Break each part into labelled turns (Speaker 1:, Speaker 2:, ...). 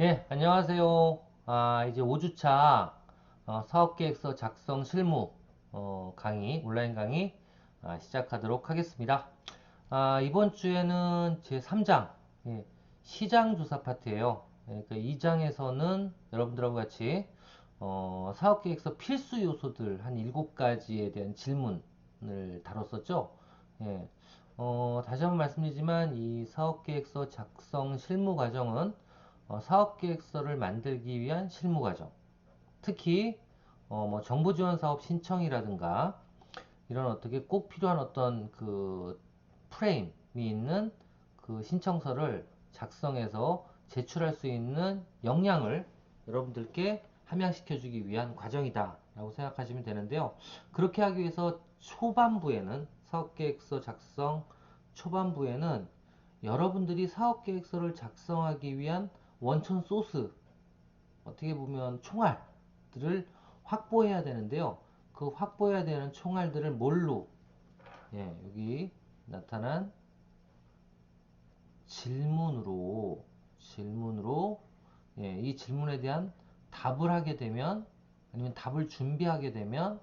Speaker 1: 네, 안녕하세요. 이제 5주차 사업계획서 작성 실무 강의, 온라인 강의 시작하도록 하겠습니다. 이번 주에는 제 3장, 시장조사 파트예요. 그러니까 2장에서는 여러분들하고 같이 사업계획서 필수 요소들 한 7가지에 대한 질문을 다뤘었죠. 예, 다시 한번 말씀드리지만 이 사업계획서 작성 실무 과정은 사업계획서를 만들기 위한 실무 과정, 특히 뭐 정보지원사업 신청이라든가 이런 어떻게 꼭 필요한 어떤 그 프레임이 있는 그 신청서를 작성해서 제출할 수 있는 역량을 여러분들께 함양시켜주기 위한 과정이다 라고 생각하시면 되는데요. 그렇게 하기 위해서 초반부에는 사업계획서 작성 초반부에는 여러분들이 사업계획서를 작성하기 위한 원천 소스, 어떻게 보면 총알들을 확보해야 되는데요. 그 확보해야 되는 총알들을 뭘로, 여기 나타난 질문으로, 이 질문에 대한 답을 하게 되면, 아니면 답을 준비하게 되면,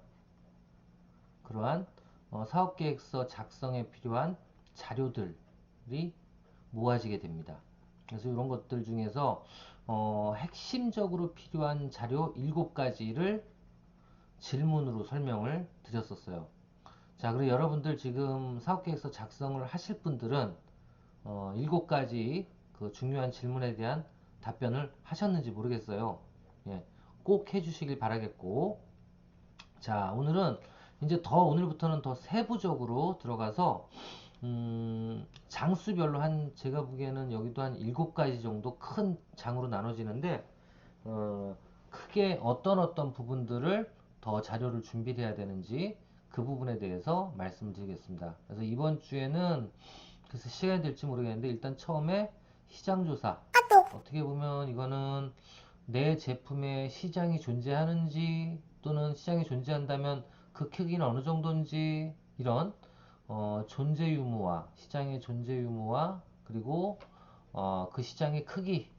Speaker 1: 그러한 사업계획서 작성에 필요한 자료들이 모아지게 됩니다. 그래서 이런 것들 중에서 핵심적으로 필요한 자료 7가지를 질문으로 설명을 드렸었어요. 자, 그리고 여러분들 지금 사업계획서 작성을 하실 분들은 7가지 그 중요한 질문에 대한 답변을 하셨는지 모르겠어요. 예, 꼭 해주시길 바라겠고, 자, 오늘부터는 더 세부적으로 들어가서 장수별로 제가 보기에는 여기도 한 7가지 정도 큰 장으로 나눠지는데, 크게 어떤 부분들을 더 자료를 준비해야 되는지 그 부분에 대해서 말씀드리겠습니다. 그래서 이번 주에는 그래서 시간이 될지 모르겠는데, 일단 처음에 시장조사. 어떻게 보면 이거는 내 제품에 시장이 존재하는지, 또는 시장이 존재한다면 그 크기는 어느 정도인지, 이런 존재 유무와 시장의 존재 유무와, 그리고 그 시장의 크기,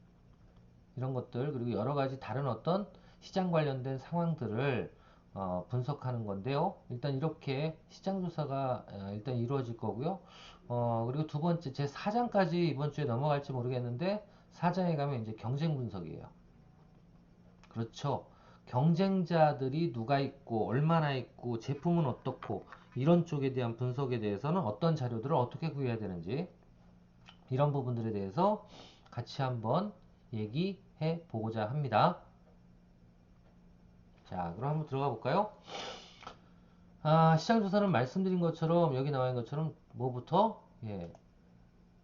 Speaker 1: 이런 것들, 그리고 여러 가지 다른 어떤 시장 관련된 상황들을 분석하는 건데요. 일단 이렇게 시장 조사가 일단 이루어질 거고요. 그리고 두 번째 제 4장까지 이번 주에 넘어갈지 모르겠는데, 4장에 가면 이제 경쟁 분석이에요. 그렇죠. 경쟁자들이 누가 있고 얼마나 있고 제품은 어떻고, 이런 쪽에 대한 분석에 대해서는 어떤 자료들을 어떻게 구해야 되는지, 이런 부분들에 대해서 같이 한번 얘기해 보고자 합니다. 자, 그럼 한번 들어가 볼까요? 시장 조사는 말씀드린 것처럼, 여기 나와 있는 것처럼 뭐부터?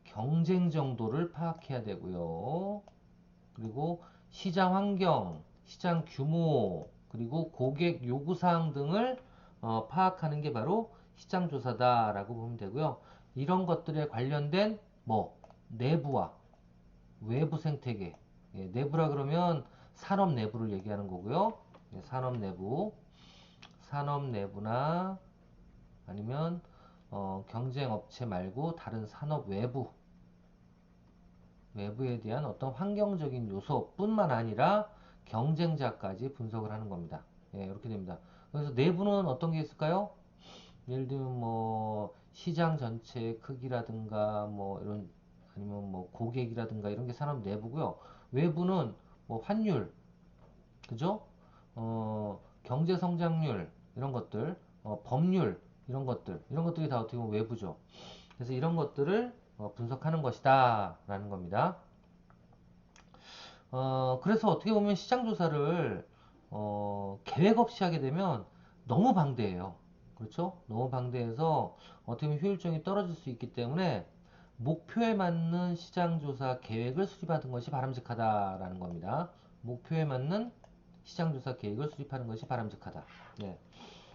Speaker 1: 경쟁 정도를 파악해야 되고요. 그리고 시장 환경, 시장 규모, 그리고 고객 요구사항 등을 파악하는 게 바로 시장 조사다라고 보면 되고요. 이런 것들에 관련된 내부와 외부 생태계, 내부라 그러면 산업 내부를 얘기하는 거고요. 산업 내부나 아니면 경쟁 업체 말고 다른 산업 외부에 대한 어떤 환경적인 요소뿐만 아니라 경쟁자까지 분석을 하는 겁니다. 이렇게 됩니다. 그래서 내부는 어떤 게 있을까요? 예를 들면 뭐 시장 전체의 크기라든가 뭐 이런, 아니면 뭐 고객이라든가 이런 게 산업 내부고요. 외부는 뭐 환율, 그죠? 경제 성장률 이런 것들, 법률 이런 것들이 다 어떻게 보면 외부죠. 그래서 이런 것들을 분석하는 것이다 라는 겁니다. 그래서 어떻게 보면 시장 조사를 계획 없이 하게 되면 너무 방대해요. 그렇죠? 너무 방대해서 어떻게 보면 효율성이 떨어질 수 있기 때문에 목표에 맞는 시장 조사 계획을 수립하는 것이 바람직하다라는 겁니다. 목표에 맞는 시장 조사 계획을 수립하는 것이 바람직하다. 네.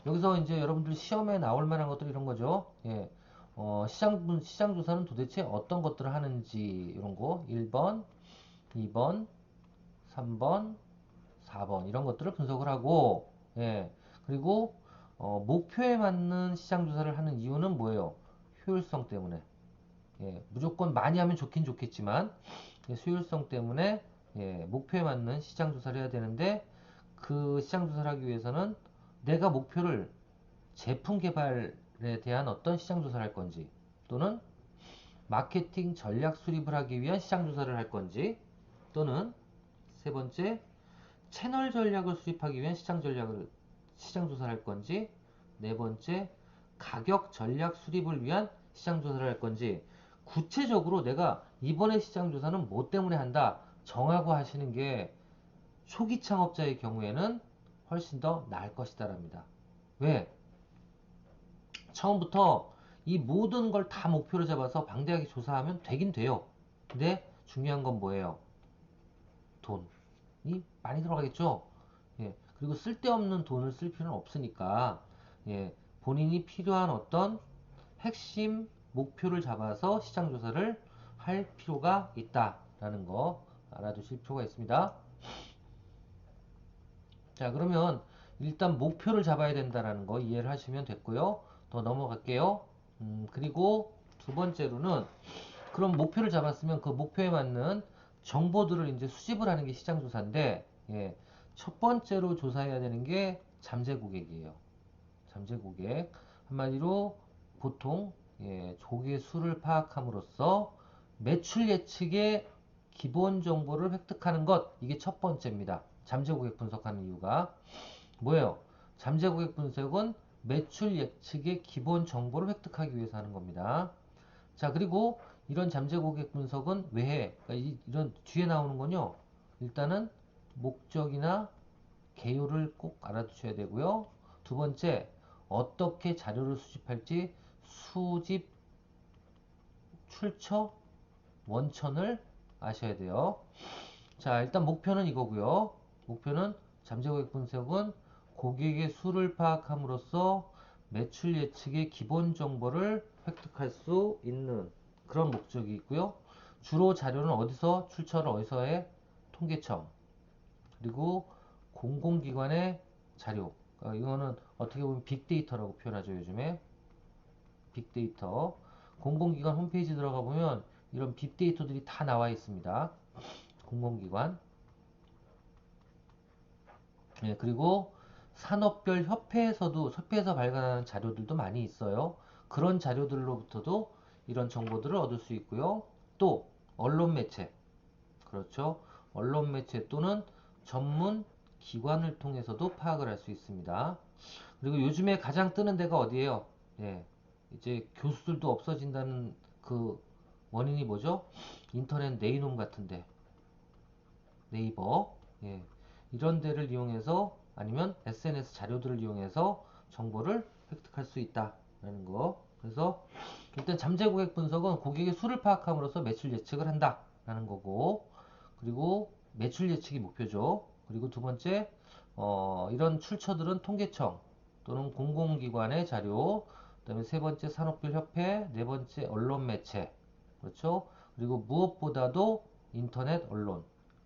Speaker 1: 여기서 이제 여러분들 시험에 나올 만한 것들 이런 거죠. 시장 조사는 도대체 어떤 것들을 하는지 이런 거 1번, 2번, 3번, 4번 이런 것들을 분석을 하고, 그리고 목표에 맞는 시장 조사를 하는 이유는 뭐예요? 효율성 때문에. 무조건 많이 하면 좋긴 좋겠지만 효율성 때문에 목표에 맞는 시장 조사를 해야 되는데 그 시장 조사를 하기 위해서는 내가 목표를 제품 개발에 대한 어떤 시장 조사를 할 건지 또는 마케팅 전략 수립을 하기 위한 시장 조사를 할 건지 또는 세 번째 채널 전략을 수립하기 위한 시장 조사를 할 건지 네 번째 가격 전략 수립을 위한 시장 조사를 할 건지 구체적으로 내가 이번에 시장 조사는 뭐 때문에 한다 정하고 하시는 게 초기 창업자의 경우에는 훨씬 더 나을 것이다랍니다. 왜? 처음부터 이 모든 걸 다 목표로 잡아서 방대하게 조사하면 되긴 돼요. 근데 중요한 건 뭐예요? 돈이 많이 들어가겠죠? 그리고 쓸데없는 돈을 쓸 필요는 없으니까, 본인이 필요한 어떤 핵심 목표를 잡아서 시장 조사를 할 필요가 있다라는 거 알아두실 필요가 있습니다. 자, 그러면 일단 목표를 잡아야 된다라는 거 이해를 하시면 됐고요. 더 넘어갈게요. 그리고 두 번째로는 그럼 목표를 잡았으면 그 목표에 맞는 정보들을 이제 수집을 하는 게 시장 조사인데, 첫 번째로 조사해야 되는 게 잠재 고객이에요. 잠재 고객. 한마디로 보통 고객의 수를 파악함으로써 매출 예측의 기본 정보를 획득하는 것, 이게 첫 번째입니다. 잠재 고객 분석하는 이유가 뭐예요? 잠재 고객 분석은 매출 예측의 기본 정보를 획득하기 위해서 하는 겁니다. 자, 그리고 이런 잠재 고객 분석은 왜 해? 그러니까 이런 뒤에 나오는 건요. 일단은 목적이나 개요를 꼭 알아두셔야 되고요. 두 번째, 어떻게 자료를 수집할지 수집, 출처, 원천을 아셔야 돼요. 자, 일단 목표는 이거고요. 목표는 잠재 고객 분석은 고객의 수를 파악함으로써 매출 예측의 기본 정보를 획득할 수 있는 그런 목적이 있고요. 주로 자료는 어디서 출처를 어디서 해? 통계청. 그리고 공공기관의 자료. 이거는 어떻게 보면 빅데이터라고 표현하죠, 요즘에. 빅데이터. 공공기관 홈페이지 들어가 보면 이런 빅데이터들이 다 나와 있습니다. 공공기관. 그리고 산업별 협회에서 발간하는 자료들도 많이 있어요. 그런 자료들로부터도 이런 정보들을 얻을 수 있고요. 또 언론 매체, 그렇죠. 언론 매체 또는 전문 기관을 통해서도 파악을 할 수 있습니다. 그리고 요즘에 가장 뜨는 데가 어디예요? 이제 교수들도 없어진다는 그 원인이 뭐죠? 인터넷 네이놈 같은데, 네이버, 이런 데를 이용해서 아니면 SNS 자료들을 이용해서 정보를 획득할 수 있다라는 거. 그래서 일단 잠재 고객 분석은 고객의 수를 파악함으로써 매출 예측을 한다라는 거고, 그리고 매출 예측이 목표죠. 그리고 두 번째, 이런 출처들은 통계청 또는 공공기관의 자료, 그다음에 세 번째 산업별 협회, 네 번째 언론 매체, 그렇죠? 그리고 무엇보다도 인터넷 언론,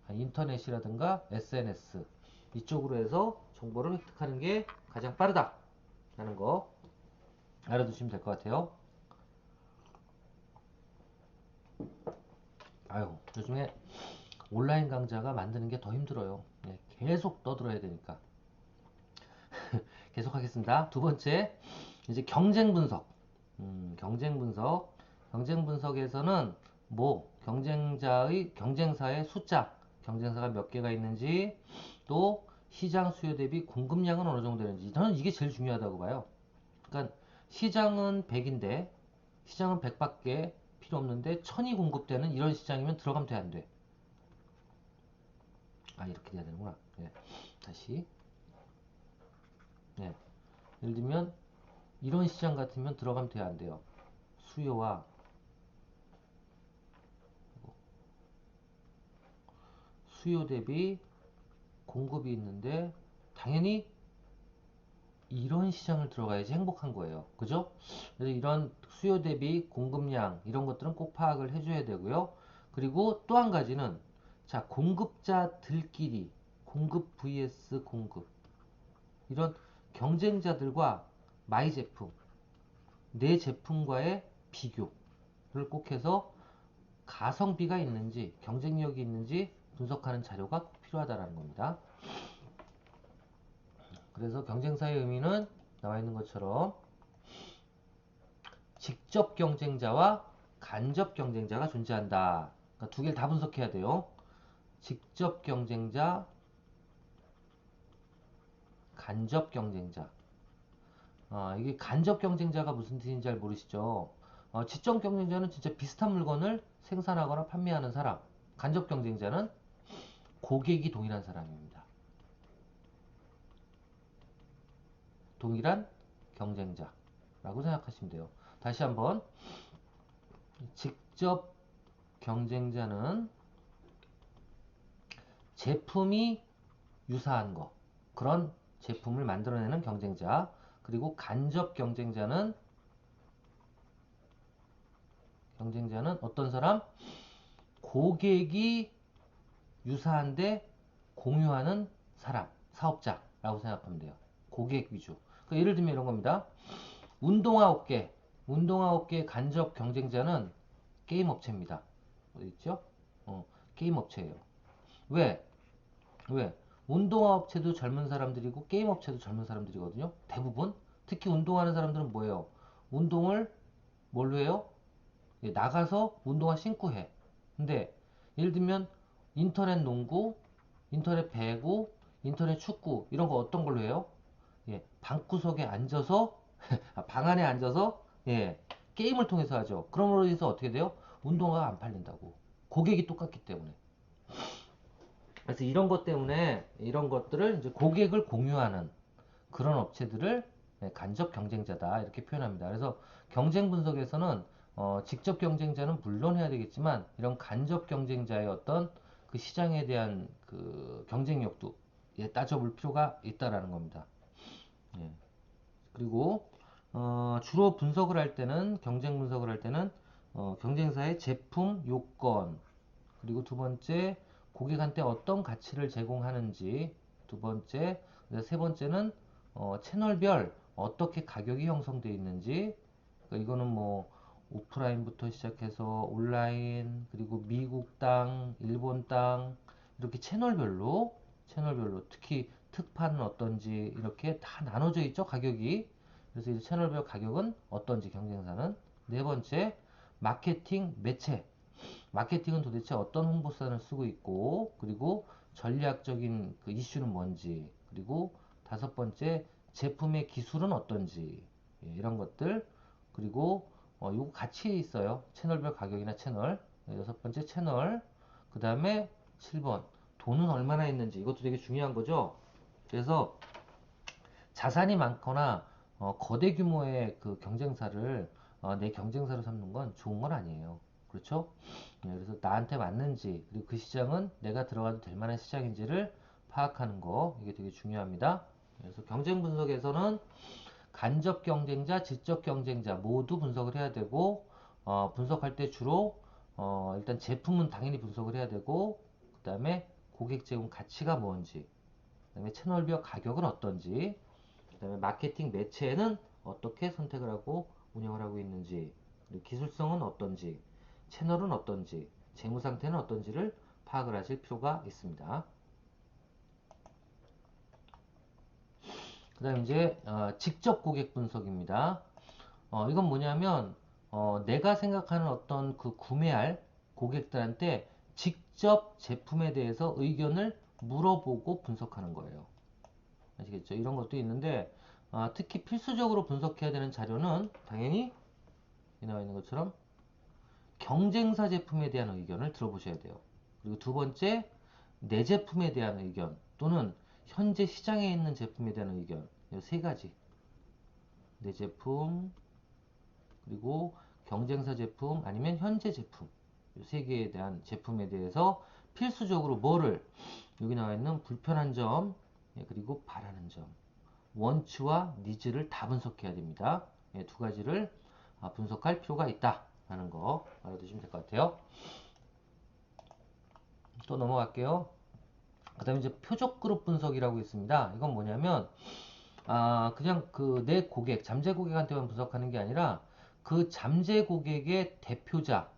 Speaker 1: 인터넷이라든가 SNS 이쪽으로 해서 정보를 획득하는 게 가장 빠르다라는 거 알아두시면 될 것 같아요. 아유, 요즘에 온라인 강좌가 만드는 게 더 힘들어요. 계속 떠들어야 되니까. 계속 하겠습니다. 두 번째, 이제 경쟁 분석. 경쟁 분석. 경쟁 분석에서는 경쟁사의 숫자, 경쟁사가 몇 개가 있는지, 또 시장 수요 대비 공급량은 어느 정도 되는지. 저는 이게 제일 중요하다고 봐요. 그러니까 시장은 100인데, 시장은 100밖에 필요 없는데 1000이 공급되는 이런 시장이면 들어가면 돼, 안 돼? 아, 이렇게 돼야 되는구나. 다시. 예. 예를 들면 이런 시장 같으면 들어가면 돼야 안 돼요. 수요와 수요 대비 공급이 있는데 당연히 이런 시장을 들어가야지 행복한 거예요. 그죠? 그래서 이런 수요 대비 공급량 이런 것들은 꼭 파악을 해줘야 되고요. 그리고 또 한 가지는 자, 공급자들끼리 공급 vs 공급 이런 경쟁자들과 마이 제품, 내 제품과의 비교를 꼭 해서 가성비가 있는지 경쟁력이 있는지 분석하는 자료가 꼭 필요하다라는 겁니다. 그래서 경쟁사의 의미는 나와 있는 것처럼 직접 경쟁자와 간접 경쟁자가 존재한다. 그러니까 두 개를 다 분석해야 돼요. 직접 경쟁자, 간접 경쟁자. 이게 간접 경쟁자가 무슨 뜻인지 잘 모르시죠? 직접 경쟁자는 진짜 비슷한 물건을 생산하거나 판매하는 사람. 간접 경쟁자는 고객이 동일한 사람입니다. 동일한 경쟁자라고 생각하시면 돼요. 다시 한번 직접 경쟁자는 제품이 유사한 거, 그런 제품을 만들어내는 경쟁자. 그리고 간접 경쟁자는 어떤 사람? 고객이 유사한데 공유하는 사람, 사업자라고 생각하면 돼요. 고객 위주. 그러니까 예를 들면 이런 겁니다. 운동화 업계 간접 경쟁자는 게임 업체입니다. 어디 있죠? 게임 업체예요. 왜? 왜? 운동화 업체도 젊은 사람들이고 게임 업체도 젊은 사람들이거든요. 대부분. 특히 운동하는 사람들은 뭐예요? 운동을 뭘로 해요? 나가서 운동화 신고 해. 근데 예를 들면 인터넷 농구, 인터넷 배구, 인터넷 축구 이런 거 어떤 걸로 해요? 방구석에 앉아서 방 안에 앉아서 게임을 통해서 하죠. 그럼으로 인해서 어떻게 돼요? 운동화가 안 팔린다고. 고객이 똑같기 때문에. 그래서 이런 것 때문에 이런 것들을 이제 고객을 공유하는 그런 업체들을 간접 경쟁자다 이렇게 표현합니다. 그래서 경쟁 분석에서는 직접 경쟁자는 물론 해야 되겠지만 이런 간접 경쟁자의 어떤 그 시장에 대한 그 경쟁력도 따져볼 필요가 있다라는 겁니다. 예. 그리고 주로 분석을 할 때는 경쟁 분석을 할 때는 경쟁사의 제품 요건 그리고 두 번째 고객한테 어떤 가치를 제공하는지 두 번째 세 번째는 채널별 어떻게 가격이 형성되어 있는지 그러니까 이거는 뭐 오프라인부터 시작해서 온라인 그리고 미국 땅 일본 땅 이렇게 채널별로 특히 특파는 어떤지 이렇게 다 나눠져 있죠 가격이. 그래서 이 채널별 가격은 어떤지 경쟁사는. 네 번째 마케팅 매체. 마케팅은 도대체 어떤 홍보수단을 쓰고 있고 그리고 전략적인 그 이슈는 뭔지 그리고 다섯 번째 제품의 기술은 어떤지 이런 것들 그리고 요거 같이 있어요. 채널별 가격이나 채널. 여섯 번째 채널. 그 다음에 7번 돈은 얼마나 있는지 이것도 되게 중요한 거죠. 그래서 자산이 많거나 거대 규모의 그 경쟁사를 내 경쟁사로 삼는 건 좋은 건 아니에요. 그렇죠? 그래서 나한테 맞는지 그리고 그 시장은 내가 들어가도 될 만한 시장인지를 파악하는 거 이게 되게 중요합니다. 그래서 경쟁 분석에서는 간접 경쟁자, 지적 경쟁자 모두 분석을 해야 되고 분석할 때 주로 일단 제품은 당연히 분석을 해야 되고 그 다음에 고객 제공 가치가 뭔지 그 다음에 채널별 가격은 어떤지 그 다음에 마케팅 매체는 어떻게 선택을 하고 운영을 하고 있는지 그리고 기술성은 어떤지 채널은 어떤지 재무 상태는 어떤지를 파악을 하실 필요가 있습니다. 그 다음에 이제 직접 고객 분석입니다. 이건 뭐냐면 내가 생각하는 어떤 그 구매할 고객들한테 직접 제품에 대해서 의견을 물어보고 분석하는 거예요. 아시겠죠? 이런 것도 있는데 특히 필수적으로 분석해야 되는 자료는 당연히 이 나와 있는 것처럼 경쟁사 제품에 대한 의견을 들어보셔야 돼요. 그리고 두 번째, 내 제품에 대한 의견 또는 현재 시장에 있는 제품에 대한 의견. 이 세 가지. 내 제품, 그리고 경쟁사 제품 아니면 현재 제품. 이 세 개에 대한 제품에 대해서 필수적으로 뭐를 여기 나와 있는 불편한 점, 그리고 바라는 점, 원치와 니즈를 다 분석해야 됩니다. 두 가지를 분석할 필요가 있다라는 거 알아두시면 될 것 같아요. 또 넘어갈게요. 그 다음에 이제 표적 그룹 분석이라고 있습니다. 이건 뭐냐면, 그냥 그 내 고객, 잠재 고객한테만 분석하는 게 아니라 그 잠재 고객의 대표자,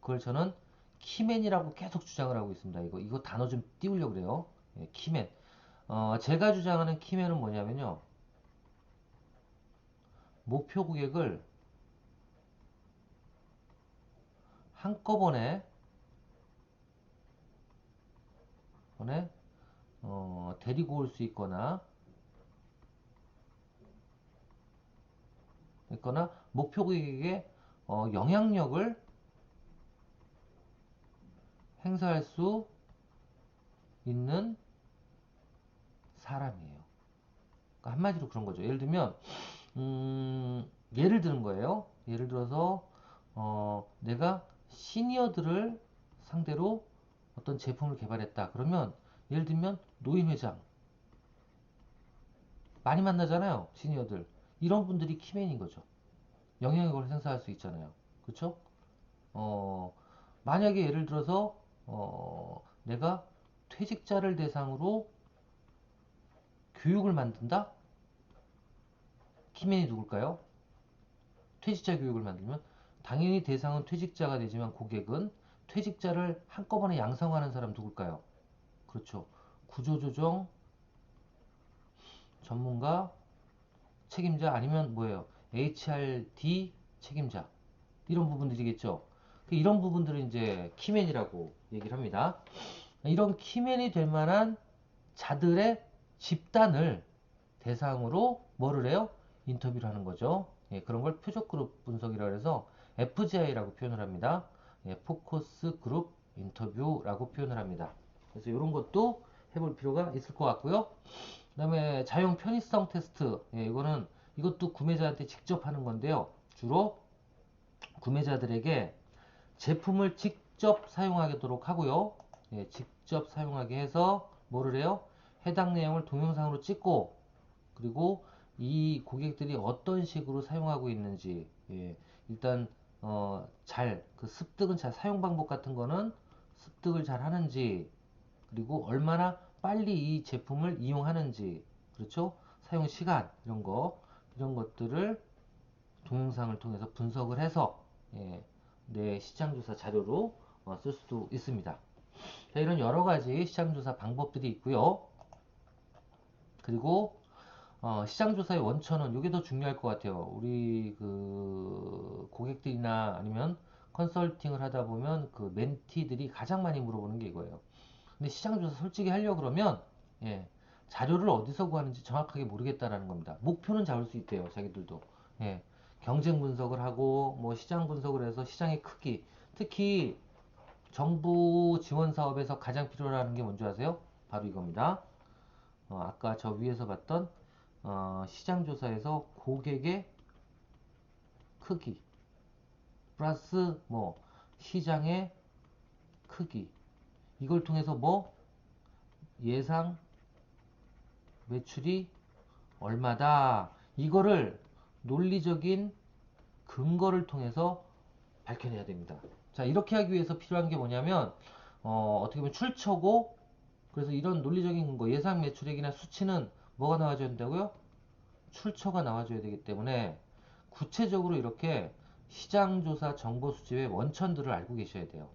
Speaker 1: 그걸 저는 키맨이라고 계속 주장을 하고 있습니다. 이거 단어 좀 띄우려고 그래요. 예, 키맨. 제가 주장하는 키맨은 뭐냐면요. 목표 고객을 한꺼번에 데리고 올 수 있거나 목표 고객에게 영향력을 행사할 수 있는 사람이에요. 그러니까 한마디로 그런 거죠. 예를 들면 예를 드는 거예요. 예를 들어서 내가 시니어들을 상대로 어떤 제품을 개발했다. 그러면 예를 들면 노인회장 많이 만나잖아요. 시니어들. 이런 분들이 키맨인 거죠. 영향력을 행사할 수 있잖아요. 그렇죠? 어, 만약에 예를 들어서 내가 퇴직자를 대상으로 교육을 만든다? 키맨이 누굴까요? 퇴직자 교육을 만들면 당연히 대상은 퇴직자가 되지만 고객은 퇴직자를 한꺼번에 양성하는 사람 누굴까요? 그렇죠. 구조조정 전문가 책임자 아니면 뭐예요? HRD 책임자 이런 부분들이겠죠. 이런 부분들을 이제 키맨이라고 얘기를 합니다. 이런 키맨이 될 만한 자들의 집단을 대상으로 뭐를 해요? 인터뷰를 하는 거죠. 예, 그런 걸 표적 그룹 분석이라고 해서 FGI라고 표현을 합니다. 예, 포커스 그룹 인터뷰라고 표현을 합니다. 그래서 이런 것도 해볼 필요가 있을 것 같고요. 그 다음에 자용 편의성 테스트. 예, 이것도 구매자한테 직접 하는 건데요. 주로 구매자들에게 제품을 직접 사용하도록 하고요. 예, 직접 사용하게 해서 뭐를 해요? 해당 내용을 동영상으로 찍고 그리고 이 고객들이 어떤 식으로 사용하고 있는지 예, 일단 그 습득은 잘 사용 방법 같은 거는 습득을 잘 하는지 그리고 얼마나 빨리 이 제품을 이용하는지 그렇죠? 사용 시간 이런 것들을 동영상을 통해서 분석을 해서 예, 내 시장조사 자료로 쓸 수도 있습니다. 자, 이런 여러 가지 시장조사 방법들이 있고요. 그리고 시장조사의 원천은 이게 더 중요할 것 같아요. 우리 그 고객들이나 아니면 컨설팅을 하다 보면 그 멘티들이 가장 많이 물어보는 게 이거예요. 근데 시장조사 솔직히 하려고 그러면 예, 자료를 어디서 구하는지 정확하게 모르겠다라는 겁니다. 목표는 잡을 수 있대요. 자기들도. 예, 경쟁 분석을 하고 뭐 시장 분석을 해서 시장의 크기 특히 정부 지원 사업에서 가장 필요로 하는 게 뭔지 아세요? 바로 이겁니다. 아까 저 위에서 봤던 시장 조사에서 고객의 크기 플러스 뭐 시장의 크기 이걸 통해서 뭐 예상 매출이 얼마다 이거를 논리적인 근거를 통해서 밝혀내야 됩니다. 자, 이렇게 하기 위해서 필요한 게 뭐냐면 어떻게 보면 출처고 그래서 이런 논리적인 근거 예상 매출액이나 수치는 뭐가 나와줘야 된다고요? 출처가 나와줘야 되기 때문에 구체적으로 이렇게 시장조사 정보 수집의 원천들을 알고 계셔야 돼요.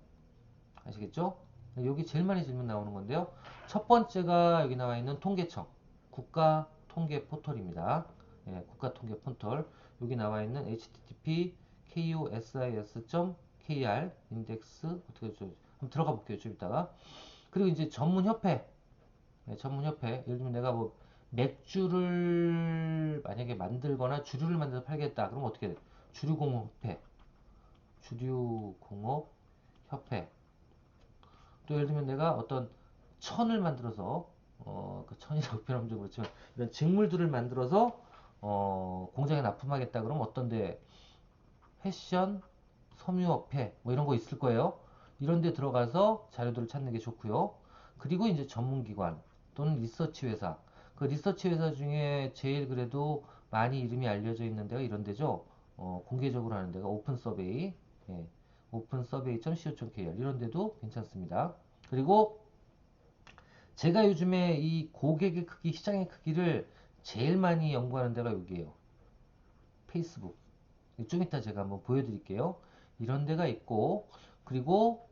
Speaker 1: 아시겠죠? 여기 제일 많이 질문 나오는 건데요. 첫 번째가 여기 나와 있는 통계청 국가통계 포털입니다. 예, 국가통계 포털 여기 나와 있는 http kosis.kr 인덱스 어떻게 한번 들어가 볼게요. 좀 이따가 그리고 이제 전문협회 네, 전문협회. 예를 들면 내가 뭐 맥주를 만약에 만들거나 주류를 만들어서 팔겠다. 그럼 어떻게 돼? 주류공업협회. 주류공업협회. 또 예를 들면 내가 어떤 천을 만들어서 그 천이라고 표현하면 좀 그렇지만 이런 직물들을 만들어서 공장에 납품하겠다. 그러면 어떤데 패션, 섬유업체 뭐 이런 거 있을 거예요. 이런 데 들어가서 자료들을 찾는 게 좋고요. 그리고 이제 전문기관 또는 리서치 회사. 그 리서치 회사 중에 제일 그래도 많이 이름이 알려져 있는 데가 이런 데죠. 공개적으로 하는 데가 오픈 서베이, 예, opensurvey.co.kr 이런 데도 괜찮습니다. 그리고 제가 요즘에 이 고객의 크기, 시장의 크기를 제일 많이 연구하는 데가 여기에요. 페이스북. 좀 이따 제가 한번 보여드릴게요. 이런 데가 있고, 그리고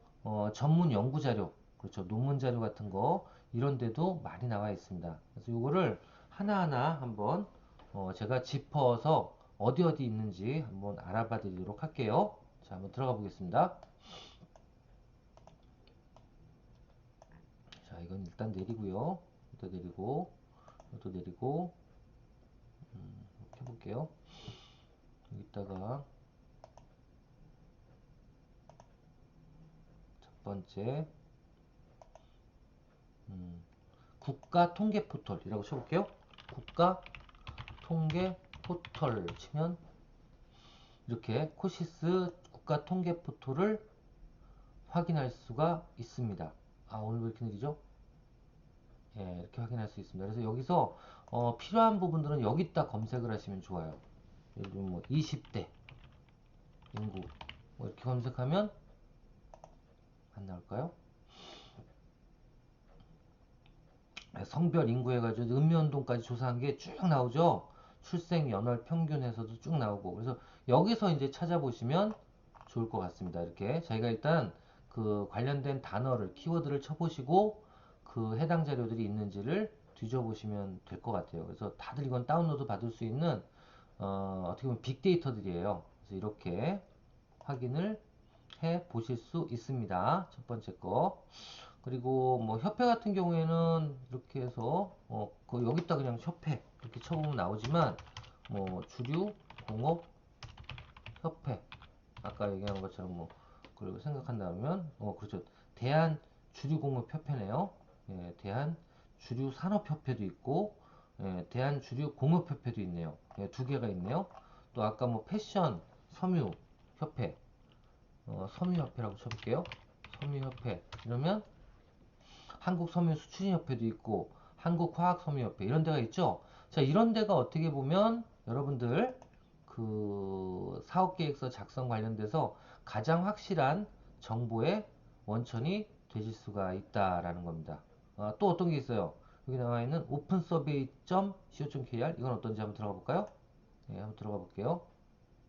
Speaker 1: 전문 연구 자료, 그렇죠. 논문 자료 같은 거 이런 데도 많이 나와 있습니다. 그래서 요거를 하나하나 한번 제가 짚어서 어디 어디 있는지 한번 알아봐 드리도록 할게요. 자, 한번 들어가 보겠습니다. 자, 이건 일단 내리고요. 또 내리고, 또 내리고, 이렇게 해볼게요. 여기다가 첫 번째, 국가 통계 포털이라고 쳐볼게요. 국가 통계 포털 치면 이렇게 코시스 국가 통계 포털을 확인할 수가 있습니다. 아, 오늘 왜 이렇게 느리죠? 예, 이렇게 확인할 수 있습니다. 그래서 여기서 필요한 부분들은 여기다 검색을 하시면 좋아요. 예를 들면 뭐 20대 인구 뭐 이렇게 검색하면 안 나올까요? 성별 인구 해가지고 읍면동까지 조사한 게 쭉 나오죠. 출생 연월 평균에서도 쭉 나오고 그래서 여기서 이제 찾아보시면 좋을 것 같습니다. 이렇게 저희가 일단 그 관련된 단어를 키워드를 쳐보시고 그 해당 자료들이 있는지를 뒤져보시면 될 것 같아요. 그래서 다들 이건 다운로드 받을 수 있는 어떻게 보면 빅데이터들이에요. 그래서 이렇게 확인을 해 보실 수 있습니다. 첫 번째 거. 그리고 뭐 협회 같은 경우에는 이렇게 해서 그 여기다 그냥 협회 이렇게 쳐보면 나오지만 뭐 주류 공업 협회 아까 얘기한 것처럼 뭐 그리고 생각한다면 그렇죠. 대한 주류 공업 협회네요. 예, 대한 주류 산업 협회도 있고 예, 대한 주류 공업 협회도 있네요. 예, 두 개가 있네요. 또 아까 뭐 패션 섬유 협회 섬유 협회라고 쳐볼게요. 섬유 협회 이러면 한국섬유수출협회도 있고 한국화학섬유협회 이런 데가 있죠. 자, 이런 데가 어떻게 보면 여러분들 그 사업계획서 작성 관련돼서 가장 확실한 정보의 원천이 되실 수가 있다라는 겁니다. 또 어떤 게 있어요? 여기 나와 있는 opensurvey.co.kr 이건 어떤지 한번 들어가 볼까요? 예, 한번 들어가 볼게요.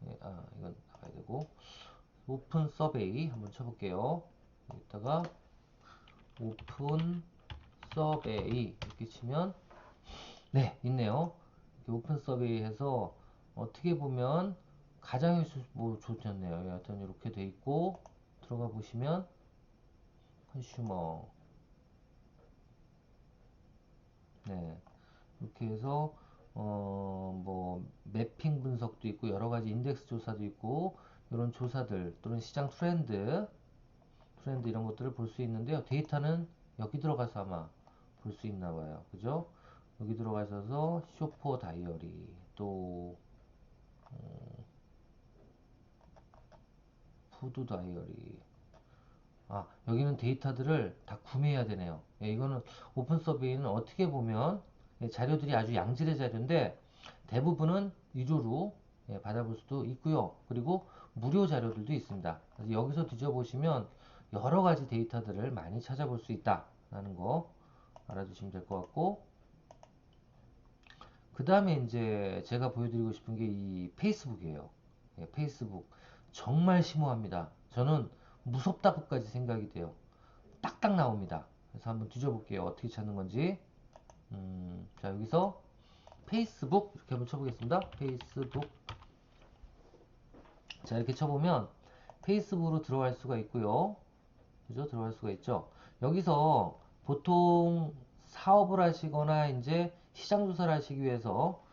Speaker 1: 예, 이건 나가야 되고 오픈서베이 한번 쳐볼게요. 여기다가 오픈 서베이 이렇게 치면 네 있네요. 이렇게 오픈 서베이해서 어떻게 보면 가장 효율 뭐 좋겠네요. 여하튼 이렇게 돼 있고 들어가 보시면 컨슈머 네 이렇게 해서 뭐 매핑 분석도 있고 여러 가지 인덱스 조사도 있고 이런 조사들 또는 시장 트렌드 이런 것들을 볼 수 있는데요. 데이터는 여기 들어가서 아마 볼 수 있나 봐요. 그죠? 여기 들어가셔서 쇼퍼 다이어리 또 푸드 다이어리 여기는 데이터들을 다 구매해야 되네요. 예, 이거는 오픈 서베이는 어떻게 보면 자료들이 아주 양질의 자료인데 대부분은 유료로 받아볼 수도 있고요. 그리고 무료 자료들도 있습니다. 그래서 여기서 뒤져보시면 여러 가지 데이터들을 많이 찾아볼 수 있다라는 거 알아두시면 될 것 같고 그 다음에 이제 제가 보여드리고 싶은 게 이 페이스북이에요. 예, 페이스북 정말 심오합니다. 저는 무섭다고까지 생각이 돼요. 딱딱 나옵니다. 그래서 한번 뒤져볼게요. 어떻게 찾는 건지. 자 여기서 페이스북 이렇게 한번 쳐보겠습니다. 페이스북 자 이렇게 쳐보면 페이스북으로 들어갈 수가 있고요. 그죠? 들어갈 수가 있죠. 여기서 보통 사업을 하시거나 이제 시장 조사를 하시기 위해서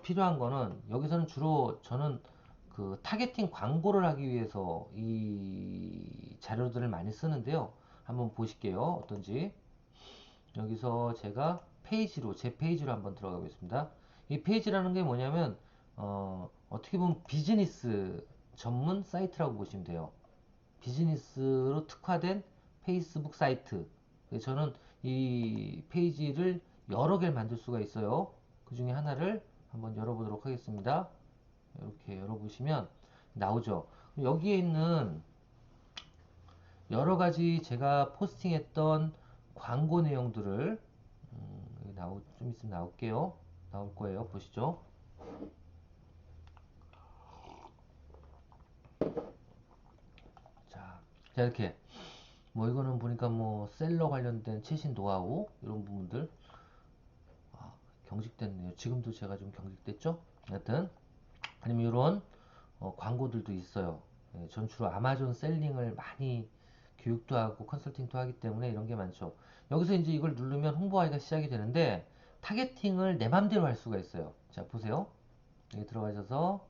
Speaker 1: 필요한 거는 여기서는 주로 저는 그 타겟팅 광고를 하기 위해서 이 자료들을 많이 쓰는데요. 한번 보실게요. 어떤지. 여기서 제가 페이지로 제 페이지로 한번 들어가 보겠습니다. 이 페이지라는 게 뭐냐면 어떻게 보면 비즈니스 전문 사이트라고 보시면 돼요. 비즈니스로 특화된 페이스북 사이트. 저는 이 페이지를 여러 개를 만들 수가 있어요. 그 중에 하나를 한번 열어보도록 하겠습니다. 이렇게 열어보시면 나오죠. 여기에 있는 여러 가지 제가 포스팅했던 광고 내용들을 좀 있으면 나올게요. 나올 거예요. 보시죠. 자, 자 이렇게 뭐 이거는 보니까 뭐 셀러 관련된 최신 노하우 이런 부분들 아, 경직됐네요. 지금도 제가 좀 경직됐죠? 하여튼 아니면 이런 광고들도 있어요. 예, 전 주로 아마존 셀링을 많이 교육도 하고 컨설팅도 하기 때문에 이런 게 많죠. 여기서 이제 이걸 누르면 홍보하기가 시작이 되는데 타겟팅을 내 맘대로 할 수가 있어요. 자, 보세요. 여기 들어가셔서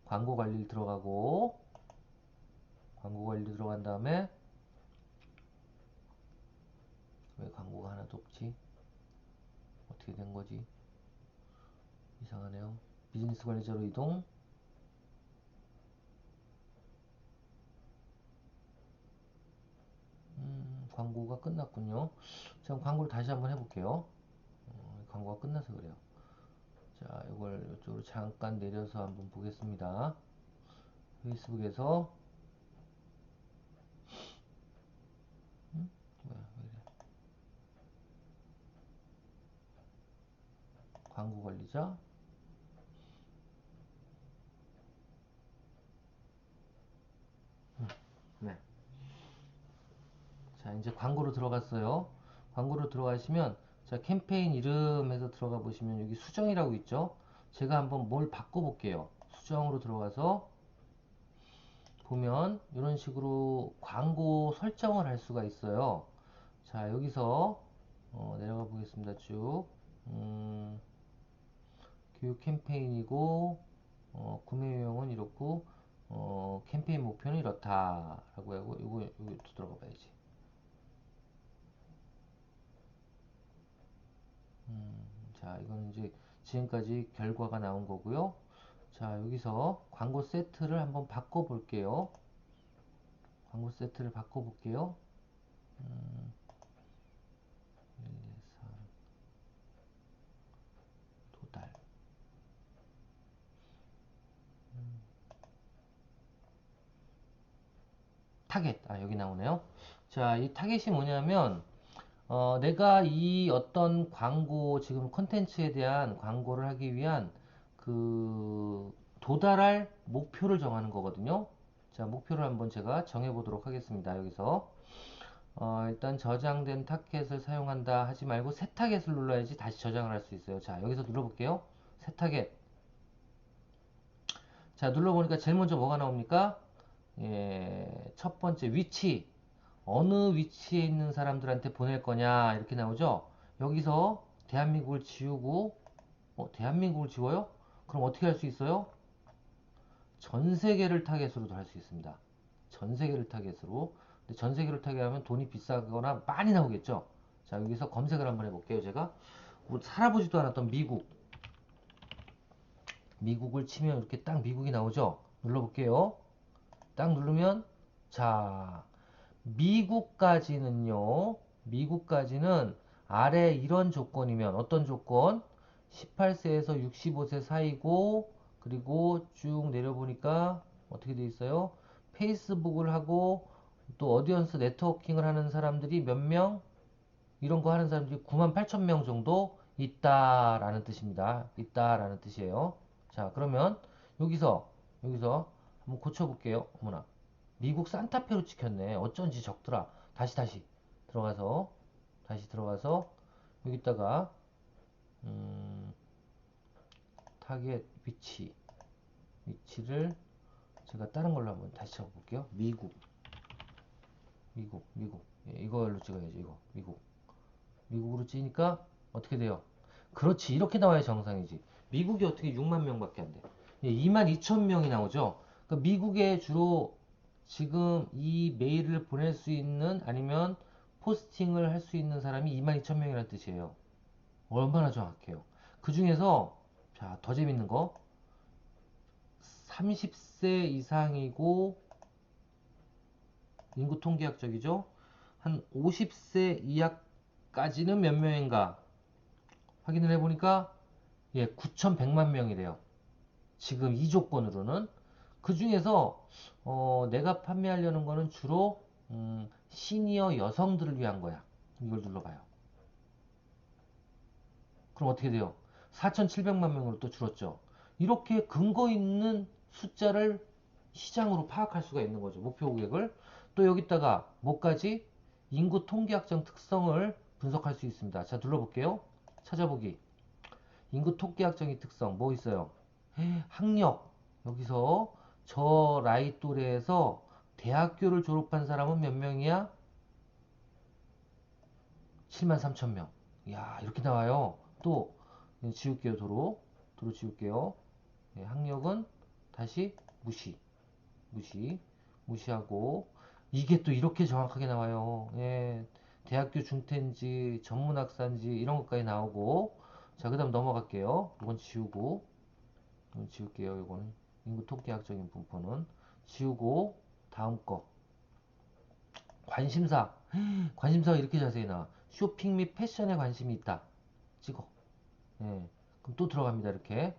Speaker 1: 광고 관리를 들어가고 광고 관리 들어간 다음에 왜 광고가 하나도 없지? 어떻게 된 거지? 이상하네요. 비즈니스 관리자로 이동. 광고가 끝났군요. 자, 광고를 다시 한번 해볼게요. 광고가 끝나서 그래요. 자, 이걸 이쪽으로 잠깐 내려서 한번 보겠습니다. 페이스북에서 뭐야, 왜 이래? 광고 관리자. 네. 자, 이제 광고로 들어갔어요. 광고로 들어가시면 자, 캠페인 이름에서 들어가 보시면 여기 수정이라고 있죠. 제가 한번 뭘 바꿔 볼게요. 수정으로 들어가서 보면 이런 식으로 광고 설정을 할 수가 있어요. 자, 여기서 내려가 보겠습니다. 쭉. 음, 교육 캠페인이고 구매 유형은 이렇고 캠페인 목표는 이렇다라고 하고 이거 들어가 봐야지. 자, 이건 이제 지금까지 결과가 나온 거고요. 자, 여기서 광고 세트를 한번 바꿔 볼게요. 광고 세트를 바꿔 볼게요. 1, 2, 3, 도달. 타겟. 아, 여기 나오네요. 자, 이 타겟이 뭐냐면 내가 이 어떤 광고, 지금 컨텐츠에 대한 광고를 하기 위한 그 도달할 목표를 정하는 거거든요. 자, 목표를 한번 제가 정해 보도록 하겠습니다. 여기서 일단 저장된 타겟을 사용한다 하지 말고 새 타겟을 눌러야지 다시 저장을 할 수 있어요. 자, 여기서 눌러볼게요. 새 타겟. 자, 눌러보니까 제일 먼저 뭐가 나옵니까? 예, 첫 번째 위치. 어느 위치에 있는 사람들한테 보낼 거냐 이렇게 나오죠. 여기서 대한민국을 지우고 대한민국을 지워요? 그럼 어떻게 할 수 있어요? 전 세계를 타겟으로도 할 수 있습니다. 전 세계를 타겟으로. 근데 전 세계를 타겟하면 돈이 비싸거나 많이 나오겠죠. 자, 여기서 검색을 한번 해볼게요. 제가 뭐 살아보지도 않았던 미국을 치면 이렇게 딱 미국이 나오죠. 눌러볼게요. 딱 누르면 자, 미국까지는요, 미국까지는 아래 이런 조건이면 어떤 조건? 18세에서 65세 사이고, 그리고 쭉 내려보니까 어떻게 돼 있어요? 페이스북을 하고, 또 어디언스 네트워킹을 하는 사람들이 몇 명? 이런 거 하는 사람들이 9만 8천 명 정도 있다라는 뜻입니다. 있다라는 뜻이에요. 자, 그러면 여기서 한번 고쳐볼게요. 어머나. 미국 산타페로 찍혔네. 어쩐지 적더라. 다시 들어가서 다시 들어가서 여기다가 음, 타겟 위치를 제가 다른 걸로 한번 다시 적어볼게요. 미국. 예, 이걸로 찍어야지. 이거 미국으로 찍으니까 어떻게 돼요? 그렇지. 이렇게 나와야 정상이지. 미국이 어떻게 6만 명밖에 안 돼. 2만 2천 명이 나오죠. 그러니까 미국에 주로 지금 이 메일을 보낼 수 있는 아니면 포스팅을 할 수 있는 사람이 2만 2천 명이라는 뜻이에요. 얼마나 정확해요. 그 중에서 자, 더 재밌는 거 30세 이상이고 인구 통계학적이죠. 한 50세 이하까지는 몇 명인가 확인을 해보니까 예, 9,100만 명이래요. 지금 이 조건으로는 그 중에서 내가 판매하려는 거는 주로 시니어 여성들을 위한 거야. 이걸 눌러봐요. 그럼 어떻게 돼요? 4,700만 명으로 또 줄었죠. 이렇게 근거 있는 숫자를 시장으로 파악할 수가 있는 거죠. 목표 고객을. 또 여기다가 뭐까지? 인구 통계학적 특성을 분석할 수 있습니다. 자, 눌러볼게요. 찾아보기. 인구 통계학적인 특성 뭐 있어요? 학력. 여기서 저 나이 또래에서 대학교를 졸업한 사람은 몇 명이야? 7만 3천 명. 이야, 이렇게 나와요. 또 지울게요. 도로 지울게요. 예, 학력은 다시 무시 무시하고, 이게 또 이렇게 정확하게 나와요. 예, 대학교 중퇴인지 전문학사인지 이런 것까지 나오고. 자, 그 다음 넘어갈게요. 이건 지울게요. 이거는 인구 통계학적인 분포는 지우고, 다음 거 관심사. 관심사가 이렇게 자세히 나와. 쇼핑 및 패션에 관심이 있다. 찍어. 예, 그럼 또 들어갑니다. 이렇게